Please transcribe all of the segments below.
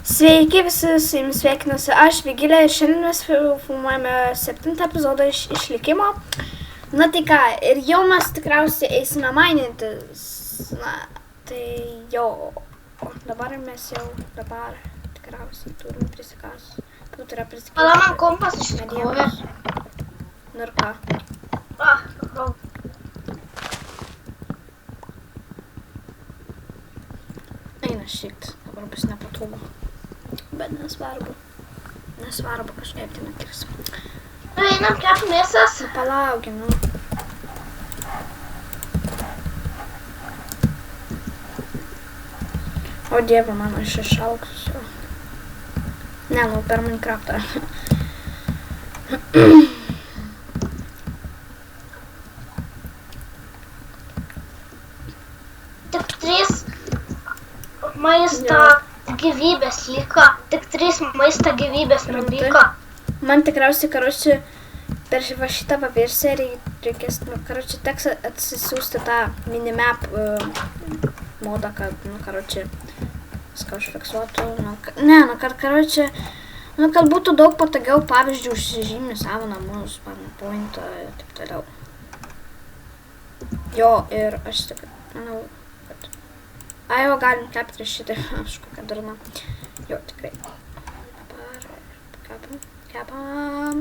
Sveiki visi, su jumis sveikinuosi aš, Vigilė, ir šiandien mes filmuojame 7 epizodą iš Išlikimo. Na tai ką, ir jau mes tikriausiai eisime mainintis, na, tai jau, dabar mes jau, tikriausiai turim prisikąs. Nu, tai yra prisikąs. Pala, man kompas išsikrovė. Nu ir ką? Pakrovė. Eina šikt, dabar bus nepatogu. Bet nesvarbu. Nesvarbu, kažkaip tai nekirsim. Nu, einam kepti mėsas. Palauki, nu. O dieve, mano, aš iššalksiu. Ne, nu, per Minecraftą. Tik 3 maisto gyvybės liko. Tik 3 maisto gyvybės man liko. Man tikriausiai, karoči, per šitą versiją reikės, nu, karoči, teks atsisiųsti tą minimap modą, kad, nu, karoči, viską užfiksuotų, nu, kad, karoči, nu, kad būtų daug patogiau, pavyzdžiui, užsižymį savo namus, PowerPoint'ą ir taip toliau. Jo, ir aš tik, manau, kad, jo, galim kepti šitą, aš kokią durną. Jo, tikrai. Dabar kepam.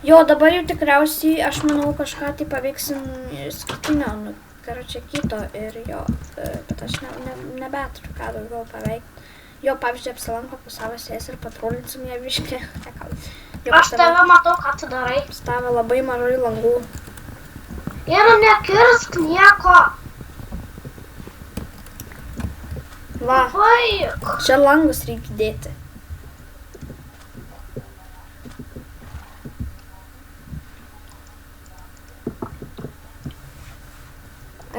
Jo, dabar jau tikriausiai, aš manau, kažką tai paveiksim skirtinio, nu, karočią kito ir jo, bet aš nebeturiu ką daugiau paveikti. Jo, pavyzdžiui, apsilanko pas savo sesę ir patrulinsim ją biškį. Aš tave matau, ką tu darai. Stovė labai mažai langų. Ir nekirsk nieko. Va, Vaik. čia langus reikia dėti.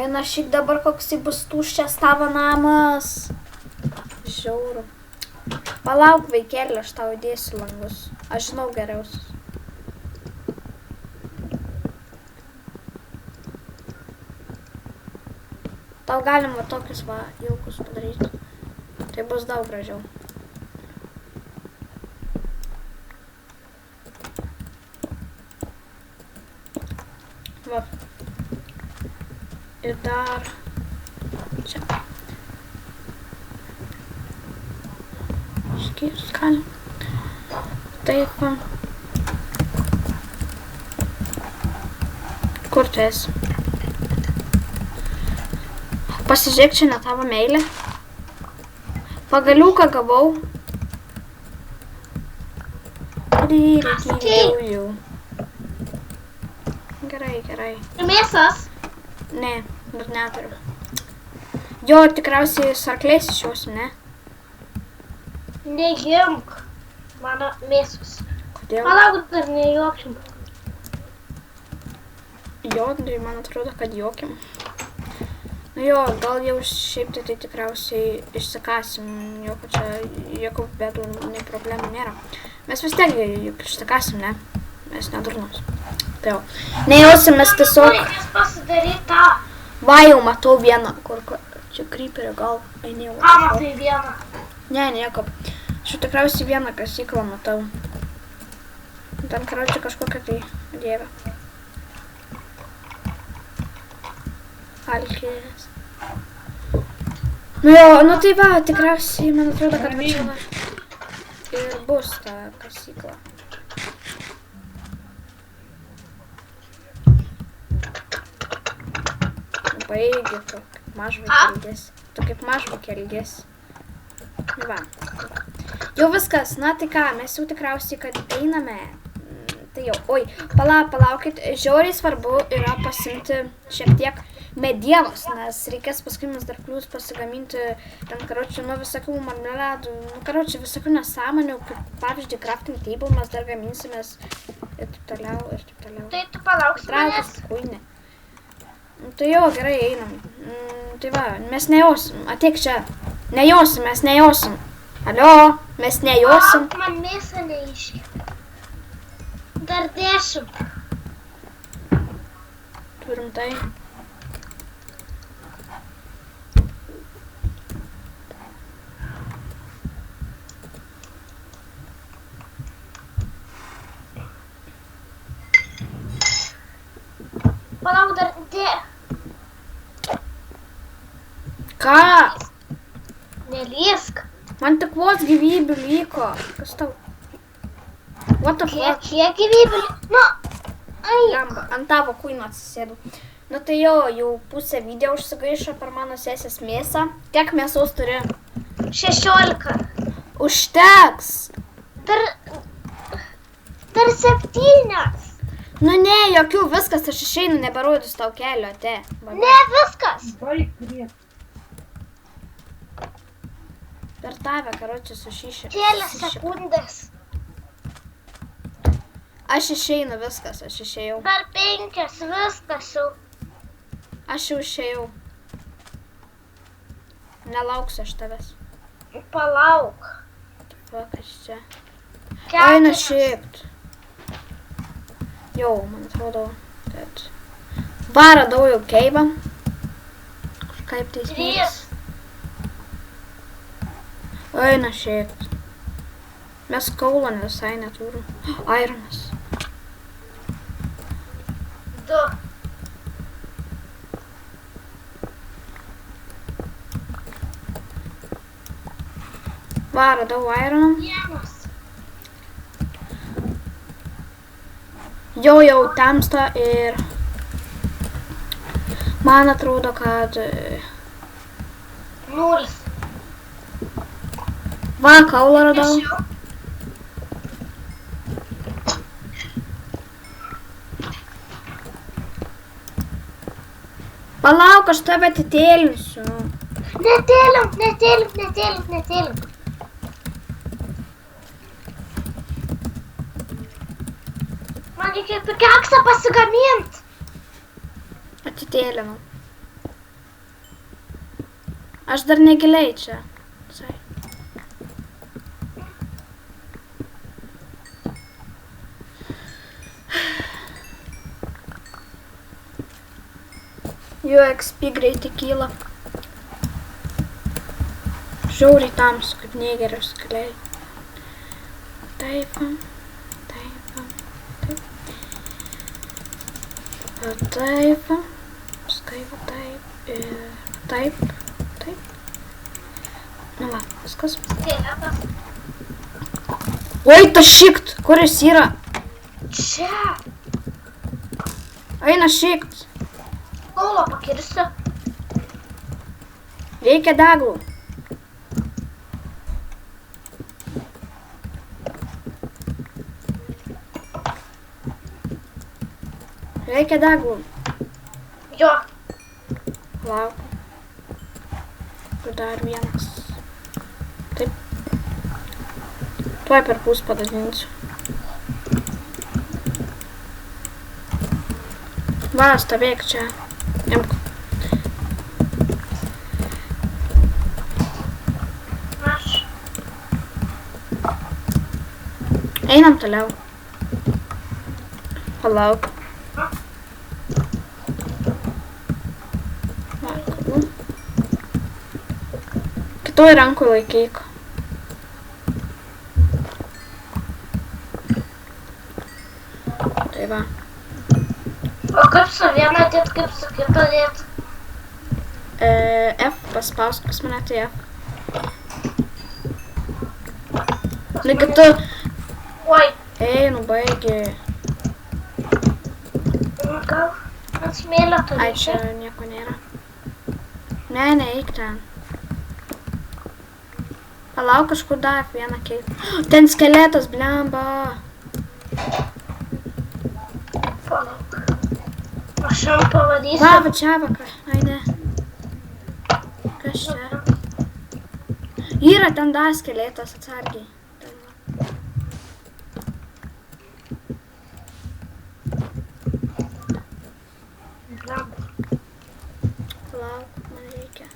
Eina šiek dabar koksai bus tuščias tavo namas. Žiauru. Palauk, vaikėlį, aš tau įdėsiu langus. Aš žinau geriausius. Tau galim va tokius va ilgus padaryti. Tai bus daug gražiau. Va. Ir dar čia. Išskyrus galim. Taip. Kur tu esi? Pasižiūrėk, čia ne tavo meilė. Pagaliuką gavau. Jau. Gerai. Ir mėsas. Ne, dar neturiu. Jo, tikriausiai sarklės išjausim, ne? Neimk mano mėsus. Kodėl? Palauk, dar nejuokšim. Jo, tai man atrodo, kad juokim. Nu jo, gal jau šiaip tai tikriausiai išsikasim, jokių bėdų, nei problemų nėra. Mes vis tiek juk išsikasim, ne? Mes nedurnus. Tai jau. Nejausim, mes tiesiog... Reikės pasidaryti tą. Va, jau matau vieną, kur čia kryperio gal. Einėjau. Ką matai vieną? Ne, nieko. Aš jau tikriausiai vieną kasyklą matau. Ten, karočiui, kažkokia tai dievė. Alkės. Nu jo, nu tai va, tikriausiai, man atrodo, kad va čia va ir bus ta kasykla. Baigi, tu kaip mažvaikė elgėsi. Va. Jau viskas, na tai ką, mes jau tikriausiai, kad einame. Tai jau, oi, palaukit, žiauriai svarbu yra pasimti šiek tiek medienos, nes reikės paskui mes dar plius pasigaminti ten, karočiui, nu visokių marmeladų, nu, karočiui, visokių nesąmonių, kaip pavyzdžiui, crafting table mes dar gaminsimės ir taip toliau. Tai tu palauksi manęs. Kuinė. Tai jo, gerai, einam. Tai va, mes nejausim, ateik čia. Nejausim, mes nejausim. Alio, mes nejausim. Palauk, man mėsą neiškėpė. Dar 10. Turim tai. Ką? Nelysk. Man tik vos gyvybių liko. Kas tau? What the fuck? Kiek gyvybių? Nu, ai. Lemba, ant tavo kūno atsisėdu. Nu tai jau pusę video užsigaišo per mano sesės mėsą. Kiek mėsos turi? 16. Užteks. Dar 7. Nu ne, jokių, viskas, aš išeinu, neberodysiu tau kelio, te. Ne, viskas. Baik greit. Per tave, karočią, sušyšė. Kelias sekundės. Aš išeinu, viskas, aš išėjau. Dar 5, viskas jau. Aš jau išėjau. Nelauksiu aš tavęs. Palauk. Va, kas čia. 4. Eina šiaip. Jau, man atrodo, kad... Va, radau jau keivą. Kažkaip tai 3. smėlis. Eina šiaip. Mes kaulo visai neturim. Ironas. 2. Va, radau ironą. 1. Jau temsta ir man atrodo, kad 0. va, kaulą radau. Palauk, aš tave atitėlinsiu. Netėlim. Man reikia pikeksą pasigamint. Atitėlinau. Aš dar negiliai čia. Visai. Jų XP greitai kyla. Žiauriai tamsu, kaip negeris skaliai. Taip. Taip. Skaiva taip. Ir taip. Nu va, viskas. Skeletas. Oi, tas šikt, kur jis yra? Čia. Eina šikt. Kaulo pakirsiu. Reikia deglų. Reikia deglų. Jo. Lauk. Dar vienas. Taip. Tuoj per pus padadinsiu. Va, stovėk čia. Imk. Aš. Einam toliau. Palauk. Kitoj rankoj laikyk. Tai va. O kaip su viena dėt, kaip su kita dėt? F, paspausk pas mane, tai F. Negi tu... Oi. Ei, nu baigi. Gal ant smėlio turi. Ai, čia nieko nėra. Ne, neik ten. Palauk, kažkur dar vieną keitą. Ten skeletas, blemba. Palauk. Aš jam pavadysiu. Va, čia vakar. Ai, ne. Kas čia? Yra ten dar skeletas, atsargiai. Palauk, man reikia.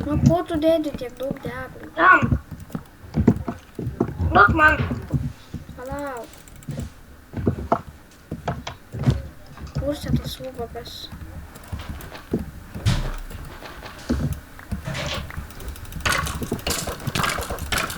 Nu, ko tu dėdi tiek daug deglų? Ram. Duok man. Palauk. Kur čia tas ubagas?